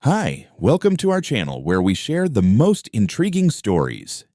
Hi, welcome to our channel where we share the most intriguing stories.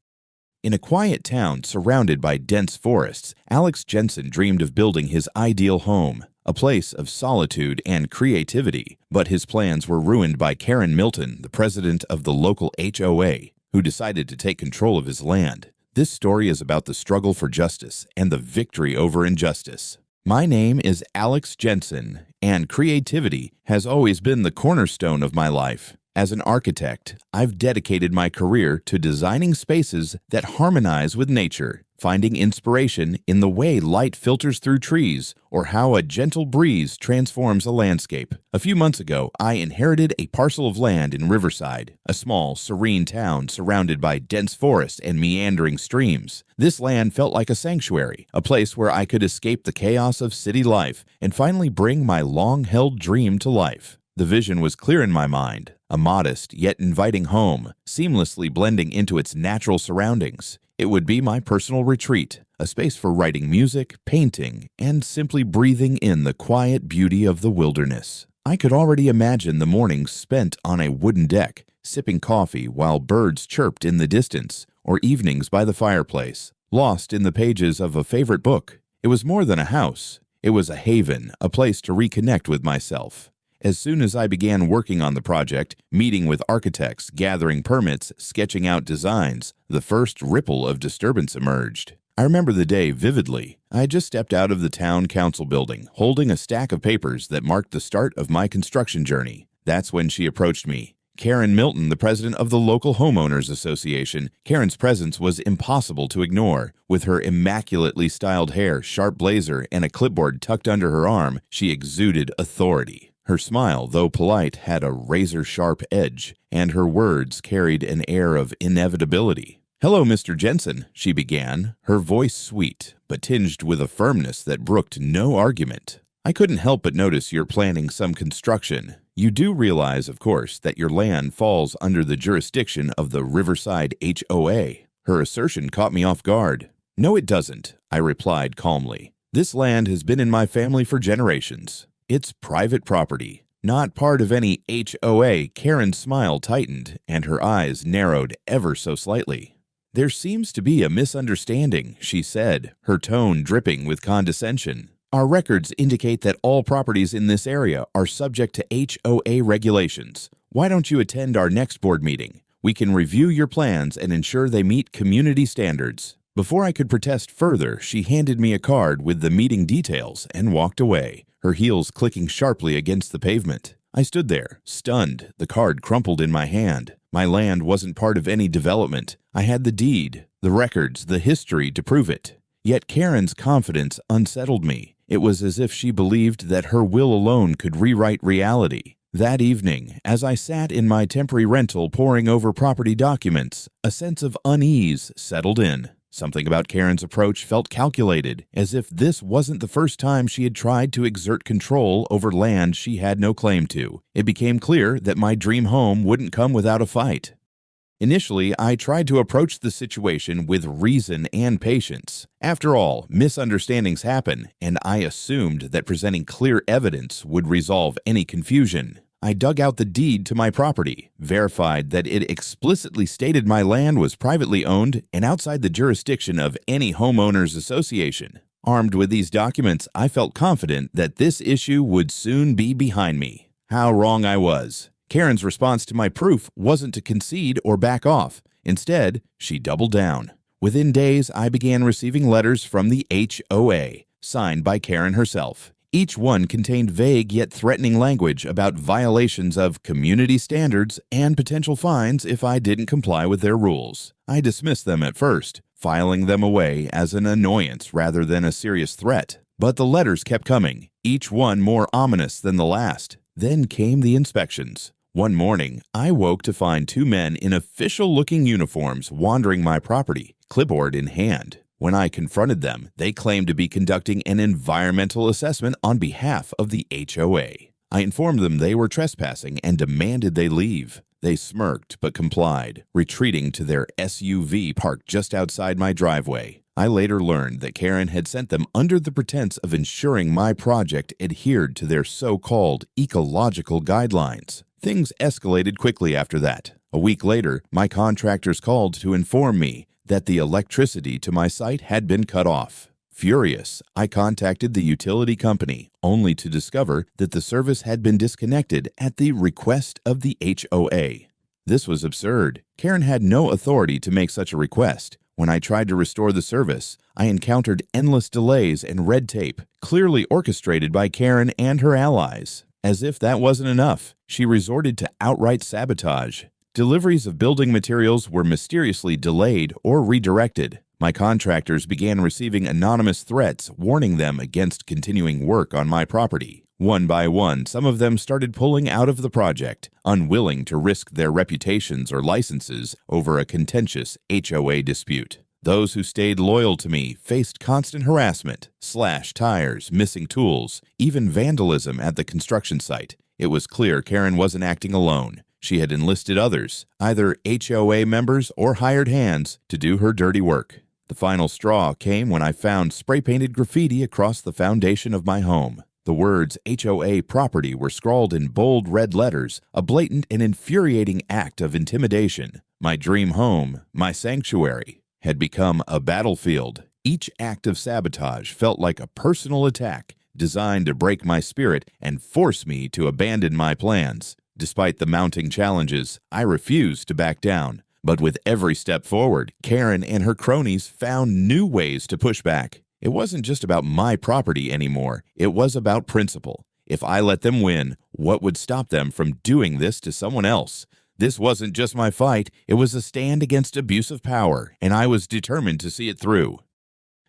In a quiet town surrounded by dense forests, Alex Jensen dreamed of building his ideal home, a place of solitude and creativity. But his plans were ruined by Karen Milton, the president of the local HOA, who decided to take control of his land. This story is about the struggle for justice and the victory over injustice. My name is Alex Jensen, and creativity has always been the cornerstone of my life. As an architect, I've dedicated my career to designing spaces that harmonize with nature, finding inspiration in the way light filters through trees or how a gentle breeze transforms a landscape. A few months ago, I inherited a parcel of land in Riverside, a small, serene town surrounded by dense forests and meandering streams. This land felt like a sanctuary, a place where I could escape the chaos of city life and finally bring my long-held dream to life. The vision was clear in my mind, a modest yet inviting home, seamlessly blending into its natural surroundings. It would be my personal retreat, a space for writing music, painting, and simply breathing in the quiet beauty of the wilderness. I could already imagine the mornings spent on a wooden deck, sipping coffee while birds chirped in the distance, or evenings by the fireplace, lost in the pages of a favorite book. It was more than a house. It was a haven, a place to reconnect with myself. As soon as I began working on the project, meeting with architects, gathering permits, sketching out designs, the first ripple of disturbance emerged. I remember the day vividly. I had just stepped out of the town council building, holding a stack of papers that marked the start of my construction journey. That's when she approached me. Karen Milton, the president of the local homeowners association. Karen's presence was impossible to ignore. With her immaculately styled hair, sharp blazer, and a clipboard tucked under her arm, she exuded authority. Her smile, though polite, had a razor-sharp edge, and her words carried an air of inevitability. "Hello, Mr. Jensen," she began, her voice sweet, but tinged with a firmness that brooked no argument. "I couldn't help but notice you're planning some construction. You do realize, of course, that your land falls under the jurisdiction of the Riverside HOA." Her assertion caught me off guard. "No, it doesn't," I replied calmly. "This land has been in my family for generations. It's private property, not part of any HOA." Karen's smile tightened, and her eyes narrowed ever so slightly. "There seems to be a misunderstanding," she said, her tone dripping with condescension. "Our records indicate that all properties in this area are subject to HOA regulations. Why don't you attend our next board meeting? We can review your plans and ensure they meet community standards." Before I could protest further, she handed me a card with the meeting details and walked away, her heels clicking sharply against the pavement. I stood there, stunned, the card crumpled in my hand. My land wasn't part of any development. I had the deed, the records, the history to prove it. Yet Karen's confidence unsettled me. It was as if she believed that her will alone could rewrite reality. That evening, as I sat in my temporary rental poring over property documents, a sense of unease settled in. Something about Karen's approach felt calculated, as if this wasn't the first time she had tried to exert control over land she had no claim to. It became clear that my dream home wouldn't come without a fight. Initially, I tried to approach the situation with reason and patience. After all, misunderstandings happen, and I assumed that presenting clear evidence would resolve any confusion. I dug out the deed to my property, verified that it explicitly stated my land was privately owned and outside the jurisdiction of any homeowners association. Armed with these documents, I felt confident that this issue would soon be behind me. How wrong I was. Karen's response to my proof wasn't to concede or back off. Instead, she doubled down. Within days, I began receiving letters from the HOA, signed by Karen herself. Each one contained vague yet threatening language about violations of community standards and potential fines if I didn't comply with their rules. I dismissed them at first, filing them away as an annoyance rather than a serious threat. But the letters kept coming, each one more ominous than the last. Then came the inspections. One morning, I woke to find two men in official-looking uniforms wandering my property, clipboard in hand. When I confronted them, they claimed to be conducting an environmental assessment on behalf of the HOA. I informed them they were trespassing and demanded they leave. They smirked but complied, retreating to their SUV parked just outside my driveway. I later learned that Karen had sent them under the pretense of ensuring my project adhered to their so-called ecological guidelines. Things escalated quickly after that. A week later, my contractors called to inform me that the electricity to my site had been cut off. Furious, I contacted the utility company, only to discover that the service had been disconnected at the request of the HOA. This was absurd. Karen had no authority to make such a request. When I tried to restore the service, I encountered endless delays and red tape, clearly orchestrated by Karen and her allies. As if that wasn't enough, she resorted to outright sabotage. Deliveries of building materials were mysteriously delayed or redirected. My contractors began receiving anonymous threats warning them against continuing work on my property. One by one, some of them started pulling out of the project, unwilling to risk their reputations or licenses over a contentious HOA dispute. Those who stayed loyal to me faced constant harassment, slashed tires, missing tools, even vandalism at the construction site. It was clear Karen wasn't acting alone. She had enlisted others, either HOA members or hired hands, to do her dirty work. The final straw came when I found spray-painted graffiti across the foundation of my home. The words HOA property were scrawled in bold red letters, a blatant and infuriating act of intimidation. My dream home, my sanctuary, had become a battlefield. Each act of sabotage felt like a personal attack designed to break my spirit and force me to abandon my plans. Despite the mounting challenges, I refused to back down. But with every step forward, Karen and her cronies found new ways to push back. It wasn't just about my property anymore. It was about principle. If I let them win, what would stop them from doing this to someone else? This wasn't just my fight. It was a stand against abuse of power, and I was determined to see it through.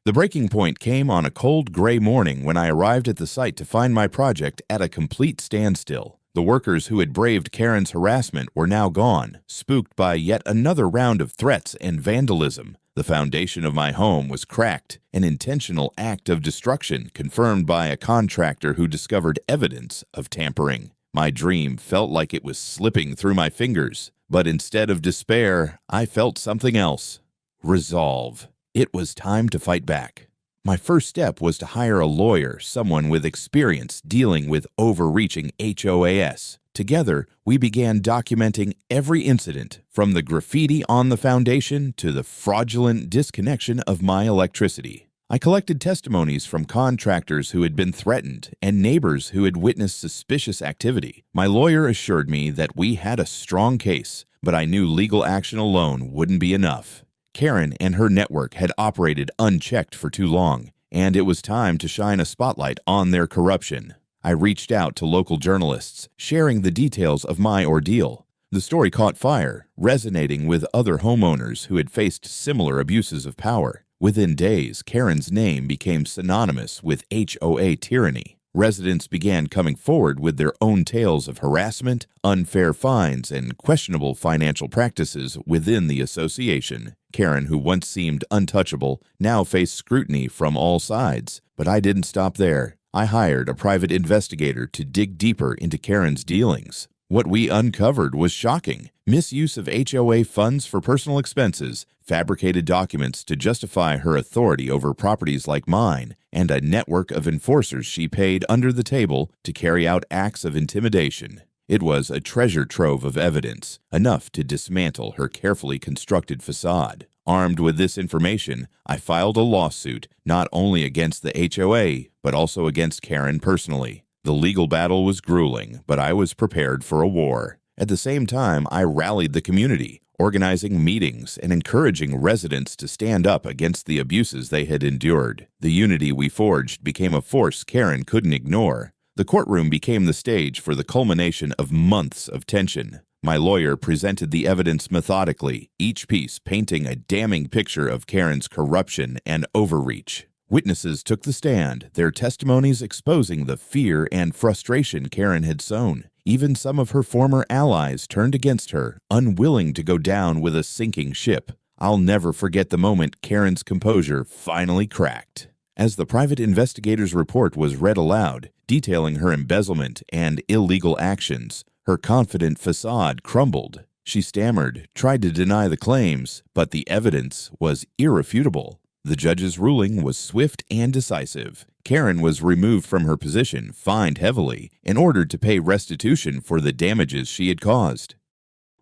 The breaking point came on a cold, gray morning when I arrived at the site to find my project at a complete standstill. The workers who had braved Karen's harassment were now gone, spooked by yet another round of threats and vandalism. The foundation of my home was cracked, an intentional act of destruction confirmed by a contractor who discovered evidence of tampering. My dream felt like it was slipping through my fingers, but instead of despair, I felt something else. Resolve. It was time to fight back. My first step was to hire a lawyer, someone with experience dealing with overreaching HOAs. Together, we began documenting every incident, from the graffiti on the foundation to the fraudulent disconnection of my electricity. I collected testimonies from contractors who had been threatened and neighbors who had witnessed suspicious activity. My lawyer assured me that we had a strong case, but I knew legal action alone wouldn't be enough. Karen and her network had operated unchecked for too long, and it was time to shine a spotlight on their corruption. I reached out to local journalists, sharing the details of my ordeal. The story caught fire, resonating with other homeowners who had faced similar abuses of power. Within days, Karen's name became synonymous with HOA tyranny. Residents began coming forward with their own tales of harassment, unfair fines, and questionable financial practices within the association. Karen, who once seemed untouchable, now faced scrutiny from all sides. But I didn't stop there. I hired a private investigator to dig deeper into Karen's dealings. What we uncovered was shocking. Misuse of HOA funds for personal expenses, fabricated documents to justify her authority over properties like mine, and a network of enforcers she paid under the table to carry out acts of intimidation. It was a treasure trove of evidence, enough to dismantle her carefully constructed facade. Armed with this information, I filed a lawsuit not only against the HOA, but also against Karen personally. The legal battle was grueling, but I was prepared for a war. At the same time, I rallied the community, organizing meetings and encouraging residents to stand up against the abuses they had endured. The unity we forged became a force Karen couldn't ignore. The courtroom became the stage for the culmination of months of tension. My lawyer presented the evidence methodically, each piece painting a damning picture of Karen's corruption and overreach. Witnesses took the stand, their testimonies exposing the fear and frustration Karen had sown. Even some of her former allies turned against her, unwilling to go down with a sinking ship. I'll never forget the moment Karen's composure finally cracked. As the private investigator's report was read aloud, detailing her embezzlement and illegal actions, her confident facade crumbled. She stammered, tried to deny the claims, but the evidence was irrefutable. The judge's ruling was swift and decisive. Karen was removed from her position, fined heavily, and ordered to pay restitution for the damages she had caused.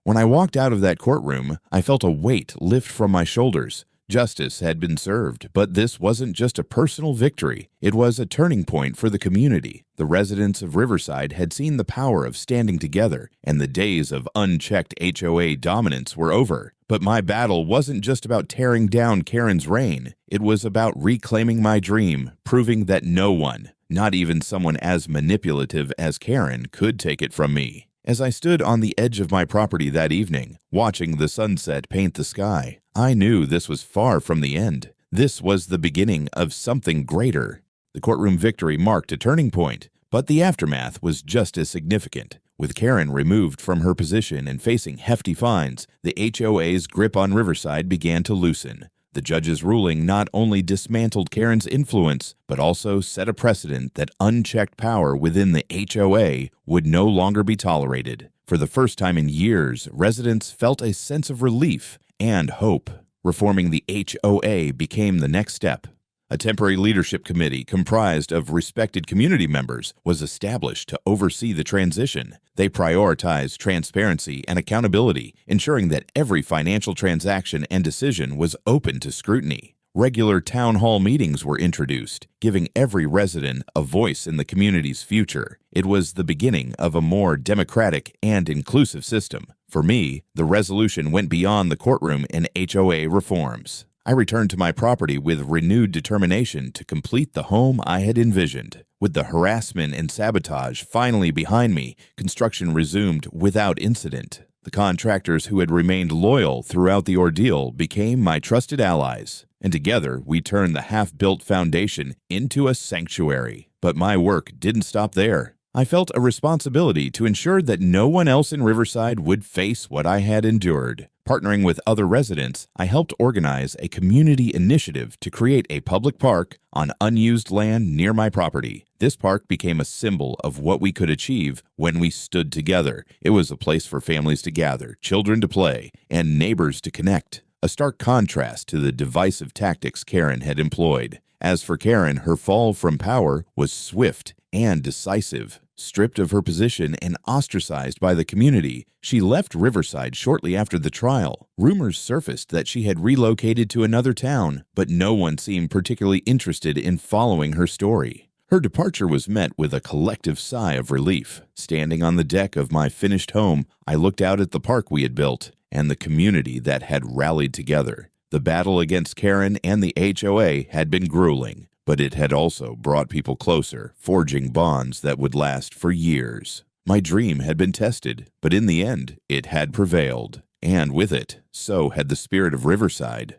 When I walked out of that courtroom, I felt a weight lift from my shoulders. Justice had been served, but this wasn't just a personal victory. It was a turning point for the community. The residents of Riverside had seen the power of standing together, and the days of unchecked HOA dominance were over. But my battle wasn't just about tearing down Karen's reign. It was about reclaiming my dream, proving that no one, not even someone as manipulative as Karen, could take it from me. As I stood on the edge of my property that evening, watching the sunset paint the sky, I knew this was far from the end. This was the beginning of something greater. The courtroom victory marked a turning point, but the aftermath was just as significant. With Karen removed from her position and facing hefty fines, the HOA's grip on Riverside began to loosen. The judge's ruling not only dismantled Karen's influence, but also set a precedent that unchecked power within the HOA would no longer be tolerated. For the first time in years, residents felt a sense of relief and hope. Reforming the HOA became the next step. A temporary leadership committee comprised of respected community members was established to oversee the transition. They prioritized transparency and accountability, ensuring that every financial transaction and decision was open to scrutiny. Regular town hall meetings were introduced, giving every resident a voice in the community's future. It was the beginning of a more democratic and inclusive system. For me, the resolution went beyond the courtroom and HOA reforms. I returned to my property with renewed determination to complete the home I had envisioned. With the harassment and sabotage finally behind me, construction resumed without incident. The contractors who had remained loyal throughout the ordeal became my trusted allies, and together we turned the half-built foundation into a sanctuary. But my work didn't stop there. I felt a responsibility to ensure that no one else in Riverside would face what I had endured. Partnering with other residents, I helped organize a community initiative to create a public park on unused land near my property. This park became a symbol of what we could achieve when we stood together. It was a place for families to gather, children to play, and neighbors to connect. A stark contrast to the divisive tactics Karen had employed. As for Karen, her fall from power was swift and decisive. Stripped of her position and ostracized by the community, she left Riverside shortly after the trial. Rumors surfaced that she had relocated to another town, but no one seemed particularly interested in following her story. Her departure was met with a collective sigh of relief. Standing on the deck of my finished home, I looked out at the park we had built and the community that had rallied together. The battle against Karen and the HOA had been grueling, but it had also brought people closer, forging bonds that would last for years. My dream had been tested, but in the end, it had prevailed. And with it, so had the spirit of Riverside.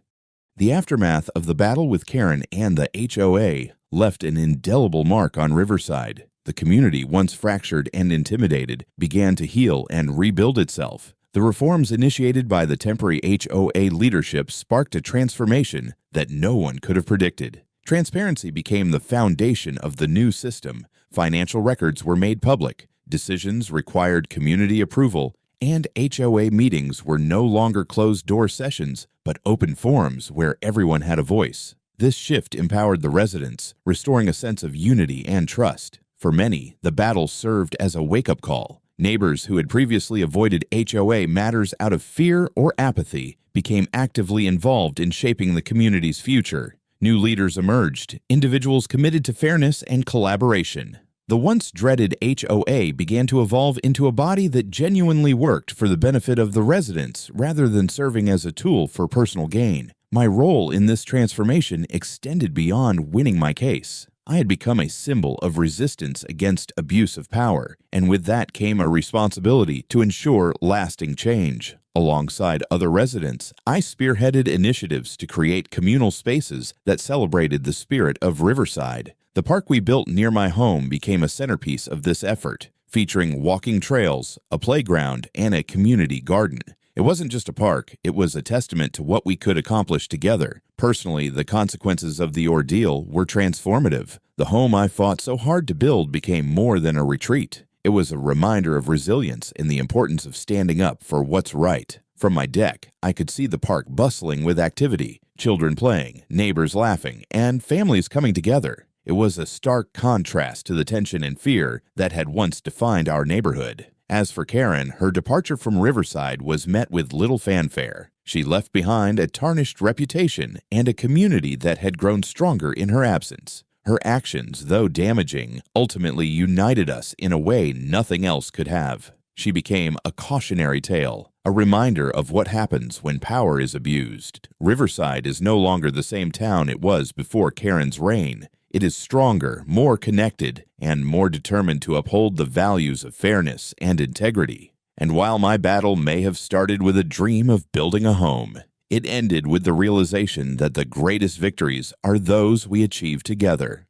The aftermath of the battle with Karen and the HOA left an indelible mark on Riverside. The community, once fractured and intimidated, began to heal and rebuild itself. The reforms initiated by the temporary HOA leadership sparked a transformation that no one could have predicted. Transparency became the foundation of the new system. Financial records were made public, decisions required community approval, and HOA meetings were no longer closed-door sessions, but open forums where everyone had a voice. This shift empowered the residents, restoring a sense of unity and trust. For many, the battle served as a wake-up call. Neighbors who had previously avoided HOA matters out of fear or apathy became actively involved in shaping the community's future. New leaders emerged, individuals committed to fairness and collaboration. The once dreaded HOA began to evolve into a body that genuinely worked for the benefit of the residents rather than serving as a tool for personal gain. My role in this transformation extended beyond winning my case. I had become a symbol of resistance against abuse of power, and with that came a responsibility to ensure lasting change. Alongside other residents, I spearheaded initiatives to create communal spaces that celebrated the spirit of Riverside. The park we built near my home became a centerpiece of this effort, featuring walking trails, a playground, and a community garden. It wasn't just a park, it was a testament to what we could accomplish together. Personally, the consequences of the ordeal were transformative. The home I fought so hard to build became more than a retreat. It was a reminder of resilience and the importance of standing up for what's right. From my deck, I could see the park bustling with activity, children playing, neighbors laughing, and families coming together. It was a stark contrast to the tension and fear that had once defined our neighborhood. As for Karen, her departure from Riverside was met with little fanfare. She left behind a tarnished reputation and a community that had grown stronger in her absence. Her actions, though damaging, ultimately united us in a way nothing else could have. She became a cautionary tale, a reminder of what happens when power is abused. Riverside is no longer the same town it was before Karen's reign. It is stronger, more connected, and more determined to uphold the values of fairness and integrity. And while my battle may have started with a dream of building a home, it ended with the realization that the greatest victories are those we achieve together.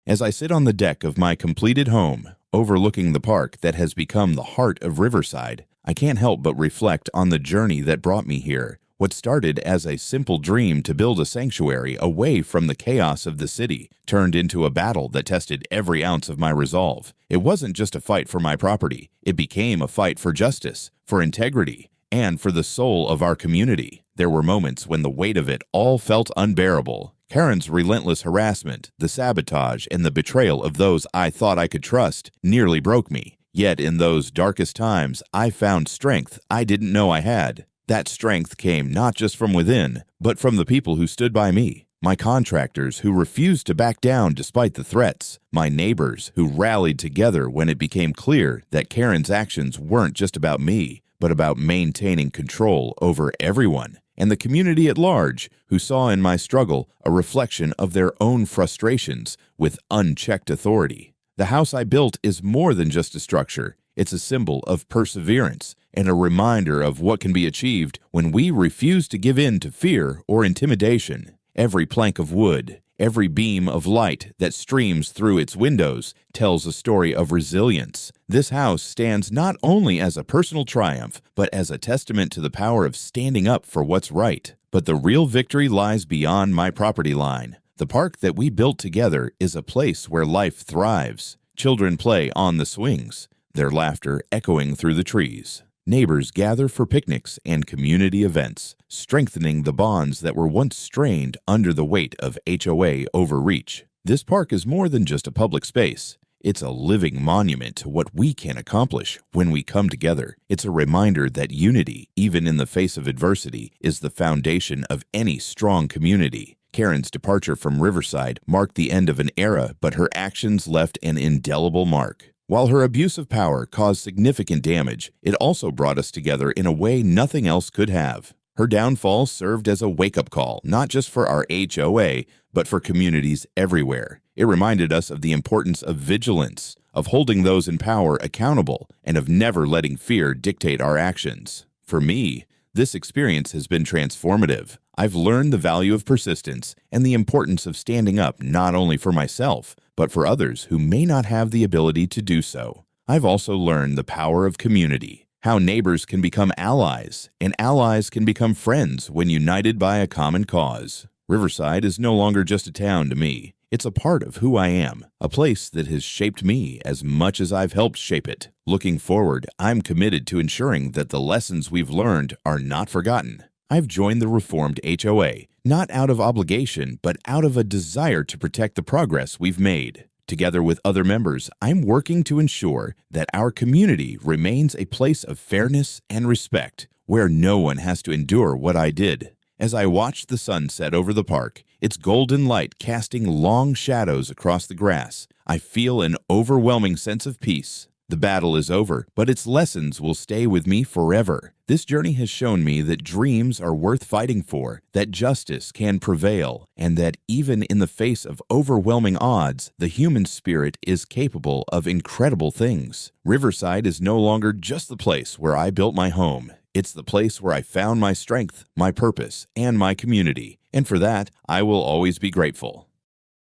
As I sit on the deck of my completed home, overlooking the park that has become the heart of Riverside, I can't help but reflect on the journey that brought me here. What started as a simple dream to build a sanctuary away from the chaos of the city turned into a battle that tested every ounce of my resolve. It wasn't just a fight for my property. It became a fight for justice, for integrity, and for the soul of our community. There were moments when the weight of it all felt unbearable. Karen's relentless harassment, the sabotage, and the betrayal of those I thought I could trust nearly broke me. Yet in those darkest times, I found strength I didn't know I had. That strength came not just from within, but from the people who stood by me. My contractors who refused to back down despite the threats. My neighbors who rallied together when it became clear that Karen's actions weren't just about me, but about maintaining control over everyone. And the community at large, who saw in my struggle a reflection of their own frustrations with unchecked authority. The house I built is more than just a structure. It's a symbol of perseverance and a reminder of what can be achieved when we refuse to give in to fear or intimidation. Every plank of wood, every beam of light that streams through its windows tells a story of resilience. This house stands not only as a personal triumph, but as a testament to the power of standing up for what's right. But the real victory lies beyond my property line. The park that we built together is a place where life thrives. Children play on the swings, their laughter echoing through the trees. Neighbors gather for picnics and community events, strengthening the bonds that were once strained under the weight of HOA overreach. This park is more than just a public space. It's a living monument to what we can accomplish when we come together. It's a reminder that unity, even in the face of adversity, is the foundation of any strong community. Karen's departure from Riverside marked the end of an era, but her actions left an indelible mark. While her abuse of power caused significant damage, it also brought us together in a way nothing else could have. Her downfall served as a wake-up call, not just for our HOA, but for communities everywhere. It reminded us of the importance of vigilance, of holding those in power accountable, and of never letting fear dictate our actions. For me, this experience has been transformative. I've learned the value of persistence and the importance of standing up not only for myself, but for others who may not have the ability to do so. I've also learned the power of community, how neighbors can become allies, and allies can become friends when united by a common cause. Riverside is no longer just a town to me. It's a part of who I am, a place that has shaped me as much as I've helped shape it. Looking forward, I'm committed to ensuring that the lessons we've learned are not forgotten. I've joined the reformed HOA, not out of obligation, but out of a desire to protect the progress we've made. Together with other members, I'm working to ensure that our community remains a place of fairness and respect, where no one has to endure what I did. As I watch the sun set over the park, its golden light casting long shadows across the grass, I feel an overwhelming sense of peace. The battle is over, but its lessons will stay with me forever. This journey has shown me that dreams are worth fighting for, that justice can prevail, and that even in the face of overwhelming odds, the human spirit is capable of incredible things. Riverside is no longer just the place where I built my home. It's the place where I found my strength, my purpose, and my community. And for that, I will always be grateful.